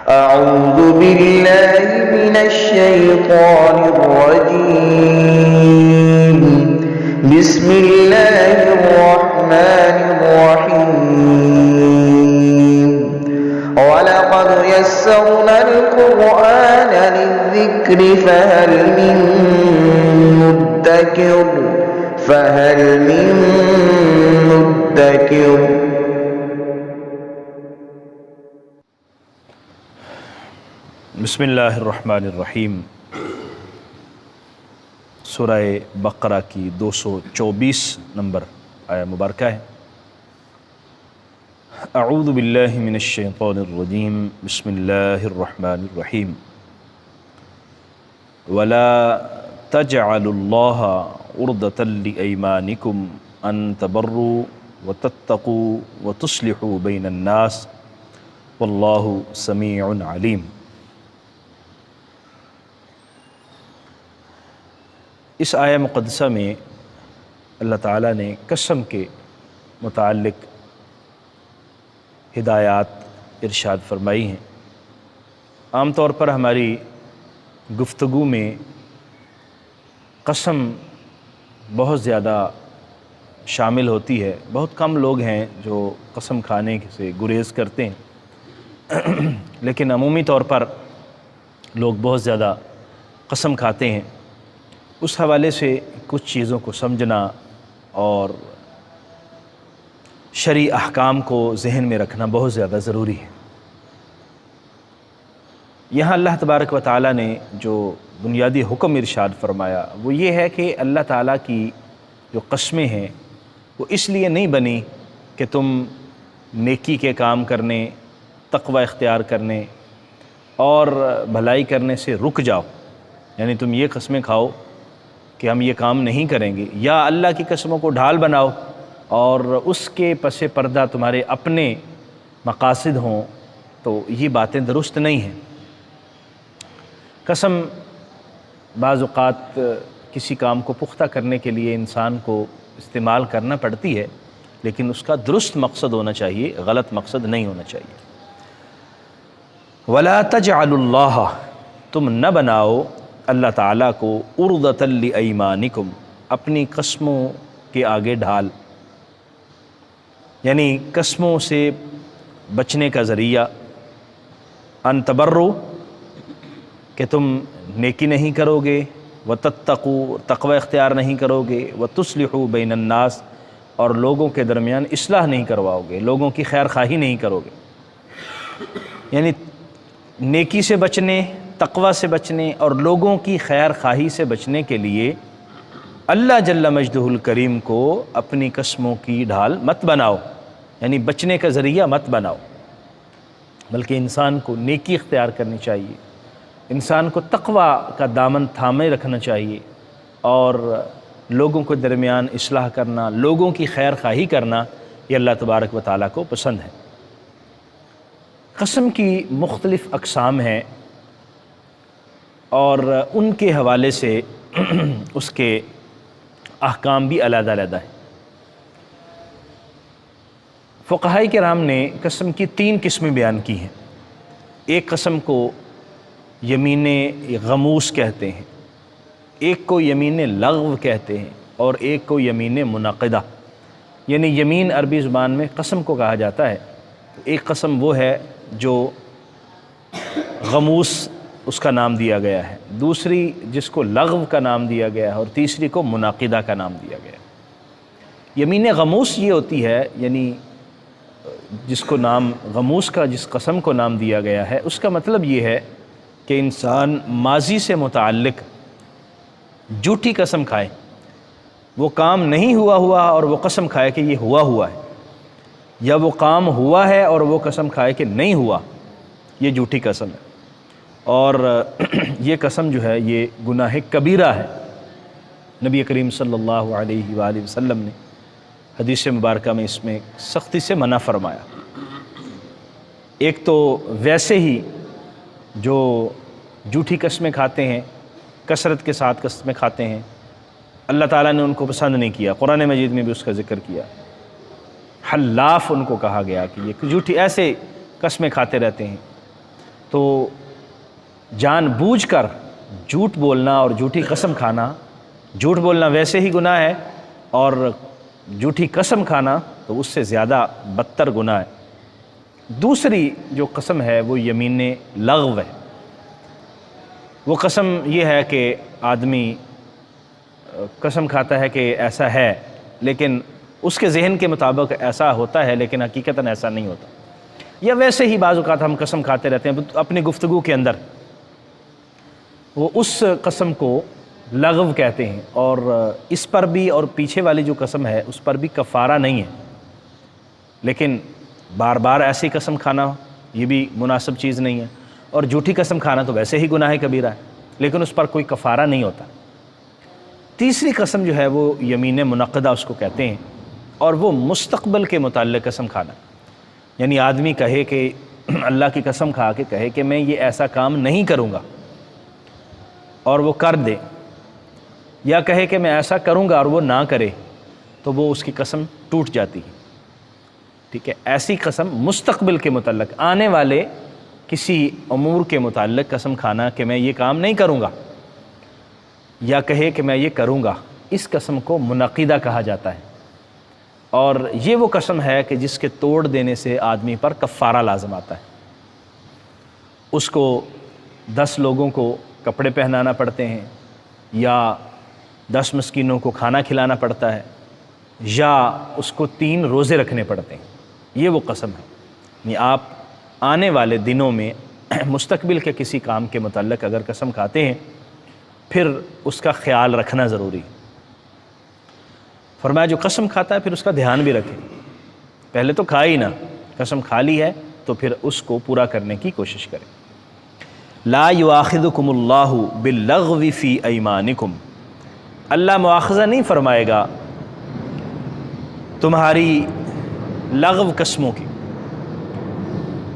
أعوذ بالله من الشيطان الرجيم. بسم الله الرحمن الرحيم. ولقد يسرنا القرآن للذكر فهل من مدكر. بسم اللہ الرحمن الرحیم. سورہ بقرہ کی 224 نمبر آیہ مبارکہ ہے. اعوذ باللہ من الشیطان الرجیم. بسم اللہ الرحمن الرحیم. ولا تجعلوا اللہ عرضة لأیمانکم ان تبروا وتتقوا وتصلحوا بین الناس واللہ سمیع علیم. اس آیہ مقدسہ میں اللہ تعالیٰ نے قسم کے متعلق ہدایات ارشاد فرمائی ہیں. عام طور پر ہماری گفتگو میں قسم بہت زیادہ شامل ہوتی ہے. بہت کم لوگ ہیں جو قسم کھانے سے گریز کرتے ہیں، لیکن عمومی طور پر لوگ بہت زیادہ قسم کھاتے ہیں. اس حوالے سے کچھ چیزوں کو سمجھنا اور شرعی احکام کو ذہن میں رکھنا بہت زیادہ ضروری ہے. یہاں اللہ تبارک و تعالیٰ نے جو بنیادی حکم ارشاد فرمایا وہ یہ ہے کہ اللہ تعالیٰ کی جو قسمیں ہیں وہ اس لیے نہیں بنی کہ تم نیکی کے کام کرنے، تقوی اختیار کرنے اور بھلائی کرنے سے رک جاؤ. یعنی تم یہ قسمیں کھاؤ کہ ہم یہ کام نہیں کریں گے، یا اللہ کی قسموں کو ڈھال بناؤ اور اس کے پس پردہ تمہارے اپنے مقاصد ہوں، تو یہ باتیں درست نہیں ہیں. قسم بعض اوقات کسی کام کو پختہ کرنے کے لیے انسان کو استعمال کرنا پڑتی ہے، لیکن اس کا درست مقصد ہونا چاہیے، غلط مقصد نہیں ہونا چاہیے. وَلَا تَجْعَلُوا اللَّهَ، تم نہ بناؤ اللہ تعالیٰ کو عرضة لأیمانکم، اپنی قسموں کے آگے ڈھال، یعنی قسموں سے بچنے کا ذریعہ. ان تبروا، کہ تم نیکی نہیں کرو گے، وتتقوا، تقوی اختیار نہیں کرو گے، وتصلحوا بین الناس، اور لوگوں کے درمیان اصلاح نہیں کرواؤ گے، لوگوں کی خیر خواہی نہیں کرو گے. یعنی نیکی سے بچنے، تقوی سے بچنے اور لوگوں کی خیر خواہی سے بچنے کے لیے اللہ جل مجدہ الکریم کو اپنی قسموں کی ڈھال مت بناؤ، یعنی بچنے کا ذریعہ مت بناؤ، بلکہ انسان کو نیکی اختیار کرنی چاہیے، انسان کو تقوی کا دامن تھامے رکھنا چاہیے اور لوگوں کے درمیان اصلاح کرنا، لوگوں کی خیر خواہی کرنا، یہ اللہ تبارک و تعالیٰ کو پسند ہے. قسم کی مختلف اقسام ہیں اور ان کے حوالے سے اس کے احکام بھی علیحدہ علیحدہ ہیں. فقہاء کرام نے قسم کی 3 قسمیں بیان کی ہیں. ایک قسم کو یمین غموس کہتے ہیں، ایک کو یمین لغو کہتے ہیں، اور ایک کو یمین منعقدہ. یعنی یمین عربی زبان میں قسم کو کہا جاتا ہے. ایک قسم وہ ہے جو غموس اس کا نام دیا گیا ہے، دوسری جس کو لغو کا نام دیا گیا ہے، اور تیسری کو منعقدہ کا نام دیا گیا ہے. یمین غموس یہ ہوتی ہے، یعنی جس کو نام غموس کا، جس قسم کو نام دیا گیا ہے، اس کا مطلب یہ ہے کہ انسان ماضی سے متعلق جھوٹی قسم کھائے. وہ کام نہیں ہوا اور وہ قسم کھائے کہ یہ ہوا ہے، یا وہ کام ہوا ہے اور وہ قسم کھائے کہ نہیں ہوا. یہ جھوٹی قسم ہے، اور یہ قسم جو ہے یہ گناہ کبیرہ ہے. نبی کریم صلی اللہ علیہ وآلہ وسلم نے حدیث مبارکہ میں اس میں سختی سے منع فرمایا. ایک تو ویسے ہی جو جھوٹی قسمیں کھاتے ہیں، کثرت کے ساتھ قسمیں کھاتے ہیں، اللہ تعالیٰ نے ان کو پسند نہیں کیا. قرآن مجید میں بھی اس کا ذکر کیا. حلاف ان کو کہا گیا کہ یہ جھوٹی ایسے قسمیں کھاتے رہتے ہیں. تو جان بوجھ کر جھوٹ بولنا اور جھوٹی قسم کھانا، جھوٹ بولنا ویسے ہی گناہ ہے، اور جھوٹی قسم کھانا تو اس سے زیادہ بدتر گناہ ہے۔ دوسری جو قسم ہے وہ یمین لغو ہے۔ وہ قسم یہ ہے کہ آدمی قسم کھاتا ہے کہ ایسا ہے، لیکن اس کے ذہن کے مطابق ایسا ہوتا ہے لیکن حقیقتاً ایسا نہیں ہوتا، یا ویسے ہی بعض اوقات ہم قسم کھاتے رہتے ہیں اپنی گفتگو کے اندر، وہ اس قسم کو لغو کہتے ہیں، اور اس پر بھی اور پیچھے والی جو قسم ہے اس پر بھی کفارہ نہیں ہے، لیکن بار بار ایسی قسم کھانا یہ بھی مناسب چیز نہیں ہے، اور جھوٹی قسم کھانا تو ویسے ہی گناہ کبیرہ ہے، لیکن اس پر کوئی کفارہ نہیں ہوتا۔ تیسری قسم جو ہے وہ یمین منعقدہ اس کو کہتے ہیں، اور وہ مستقبل کے متعلق قسم کھانا، یعنی آدمی کہے کہ اللہ کی قسم کھا کے کہے کہ میں یہ ایسا کام نہیں کروں گا اور وہ کر دے، یا کہے کہ میں ایسا کروں گا اور وہ نہ کرے، تو وہ اس کی قسم ٹوٹ جاتی ہے۔ ٹھیک ہے، ایسی قسم مستقبل کے متعلق، آنے والے کسی امور کے متعلق قسم کھانا کہ میں یہ کام نہیں کروں گا، یا کہے کہ میں یہ کروں گا، اس قسم کو منعقدہ کہا جاتا ہے، اور یہ وہ قسم ہے کہ جس کے توڑ دینے سے آدمی پر کفارہ لازم آتا ہے۔ اس کو 10 لوگوں کو کپڑے پہنانا پڑتے ہیں، یا 10 مسکینوں کو کھانا کھلانا پڑتا ہے، یا اس کو 3 روزے رکھنے پڑتے ہیں۔ یہ وہ قسم ہے، یعنی آپ آنے والے دنوں میں مستقبل کے کسی کام کے متعلق اگر قسم کھاتے ہیں پھر اس کا خیال رکھنا ضروری ہے۔ فرمایا جو قسم کھاتا ہے پھر اس کا دھیان بھی رکھے، پہلے تو کھا ہی نہ، قسم کھا لی ہے تو پھر اس کو پورا کرنے کی کوشش کرے۔ لا یؤاخذکم اللہ باللغو فی ایمانکم، اللہ مؤاخذہ نہیں فرمائے گا تمہاری لغو قسموں کی،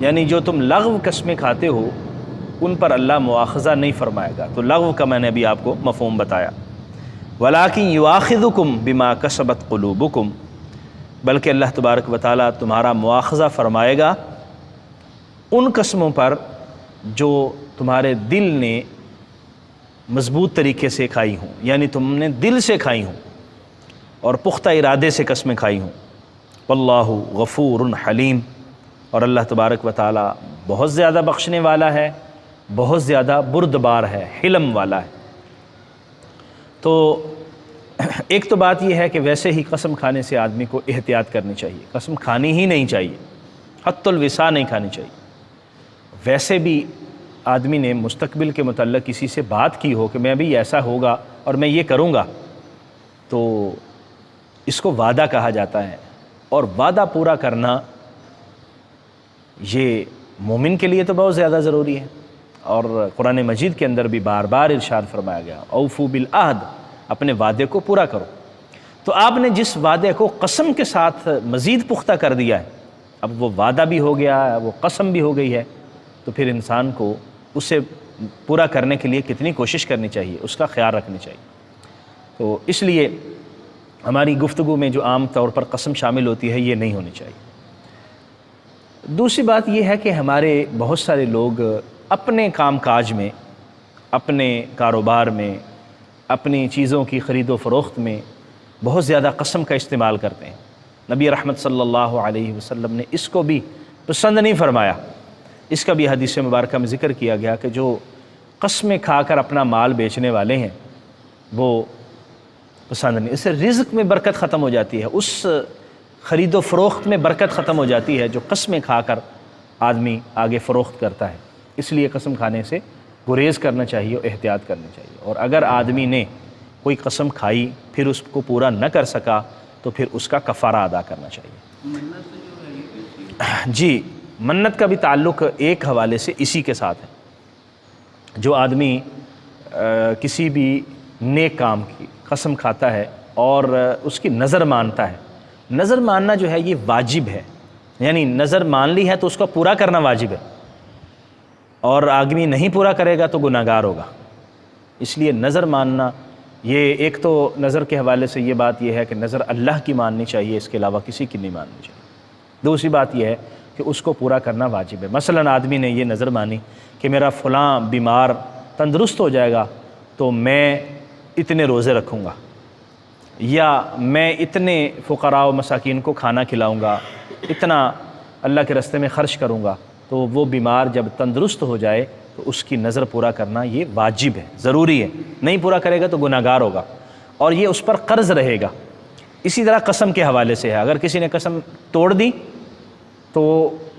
یعنی جو تم لغو قسمیں کھاتے ہو ان پر اللہ مؤاخذہ نہیں فرمائے گا۔ تو لغو کا میں نے ابھی آپ کو مفہوم بتایا۔ وَلَٰكِن يُؤَاخِذُكُم بِمَا كَسَبَتْ قُلُوبُكُم، بلکہ اللہ تبارک و تعالیٰ تمہارا مؤاخذہ فرمائے گا ان قسموں پر جو تمہارے دل نے مضبوط طریقے سے کھائی ہوں، یعنی تم نے دل سے کھائی ہوں اور پختہ ارادے سے قسمیں کھائی ہوں۔ واللہ غفور حلیم، اور اللہ تبارک و تعالیٰ بہت زیادہ بخشنے والا ہے، بہت زیادہ بردبار ہے، حلم والا ہے۔ تو ایک تو بات یہ ہے کہ ویسے ہی قسم کھانے سے آدمی کو احتیاط کرنی چاہیے، قسم کھانی ہی نہیں چاہیے، حت الوسا نہیں کھانی چاہیے۔ ویسے بھی آدمی نے مستقبل کے متعلق کسی سے بات کی ہو کہ میں بھی ایسا ہوگا اور میں یہ کروں گا، تو اس کو وعدہ کہا جاتا ہے، اور وعدہ پورا کرنا یہ مومن کے لیے تو بہت زیادہ ضروری ہے، اور قرآن مجید کے اندر بھی بار بار ارشاد فرمایا گیا اوفو بالعہد، اپنے وعدے کو پورا کرو۔ تو آپ نے جس وعدے کو قسم کے ساتھ مزید پختہ کر دیا ہے، اب وہ وعدہ بھی ہو گیا ہے، وہ قسم بھی ہو گئی ہے، تو پھر انسان کو اسے پورا کرنے کے لیے کتنی کوشش کرنی چاہیے، اس کا خیال رکھنی چاہیے۔ تو اس لیے ہماری گفتگو میں جو عام طور پر قسم شامل ہوتی ہے یہ نہیں ہونی چاہیے۔ دوسری بات یہ ہے کہ ہمارے بہت سارے لوگ اپنے کام کاج میں، اپنے کاروبار میں، اپنی چیزوں کی خرید و فروخت میں بہت زیادہ قسم کا استعمال کرتے ہیں۔ نبی رحمت صلی اللہ علیہ وسلم نے اس کو بھی پسند نہیں فرمایا۔ اس کا بھی حدیث مبارکہ میں ذکر کیا گیا کہ جو قسمیں کھا کر اپنا مال بیچنے والے ہیں وہ پسند نہیں، اس سے رزق میں برکت ختم ہو جاتی ہے، اس خرید و فروخت میں برکت ختم ہو جاتی ہے جو قسمیں کھا کر آدمی آگے فروخت کرتا ہے۔ اس لیے قسم کھانے سے گریز کرنا چاہیے اور احتیاط کرنی چاہیے، اور اگر آدمی نے کوئی قسم کھائی پھر اس کو پورا نہ کر سکا تو پھر اس کا کفارہ ادا کرنا چاہیے۔ جی، منت کا بھی تعلق ایک حوالے سے اسی کے ساتھ ہے۔ جو آدمی کسی بھی نیک کام کی قسم کھاتا ہے اور اس کی نظر مانتا ہے، نظر ماننا جو ہے یہ واجب ہے، یعنی نظر مان لی ہے تو اس کو پورا کرنا واجب ہے، اور آدمی نہیں پورا کرے گا تو گناہ گار ہوگا۔ اس لیے نظر ماننا، یہ ایک تو نظر کے حوالے سے یہ بات یہ ہے کہ نظر اللہ کی ماننی چاہیے، اس کے علاوہ کسی کی نہیں ماننی چاہیے۔ دوسری بات یہ ہے کہ اس کو پورا کرنا واجب ہے۔ مثلاً آدمی نے یہ نظر مانی کہ میرا فلاں بیمار تندرست ہو جائے گا تو میں اتنے روزے رکھوں گا، یا میں اتنے فقراء و مساکین کو کھانا کھلاؤں گا، اتنا اللہ کے راستے میں خرچ کروں گا، تو وہ بیمار جب تندرست ہو جائے تو اس کی نظر پورا کرنا یہ واجب ہے، ضروری ہے۔ نہیں پورا کرے گا تو گناہ گار ہوگا اور یہ اس پر قرض رہے گا۔ اسی طرح قسم کے حوالے سے ہے، اگر کسی نے قسم توڑ دی تو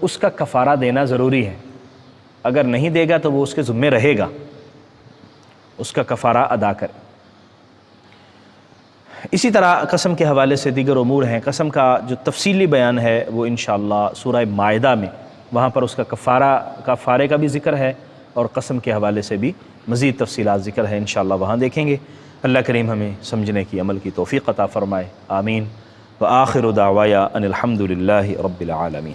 اس کا کفارہ دینا ضروری ہے، اگر نہیں دے گا تو وہ اس کے ذمے رہے گا، اس کا کفارہ ادا کرے۔ اسی طرح قسم کے حوالے سے دیگر امور ہیں۔ قسم کا جو تفصیلی بیان ہے وہ انشاءاللہ سورہ مائدہ میں، وہاں پر اس کا کفارے کا بھی ذکر ہے اور قسم کے حوالے سے بھی مزید تفصیلات ذکر ہے، انشاءاللہ وہاں دیکھیں گے۔ اللہ کریم ہمیں سمجھنے کی، عمل کی توفیق عطا فرمائے، آمین۔ وآخر دعوایا ان الحمد للہ رب العالمین۔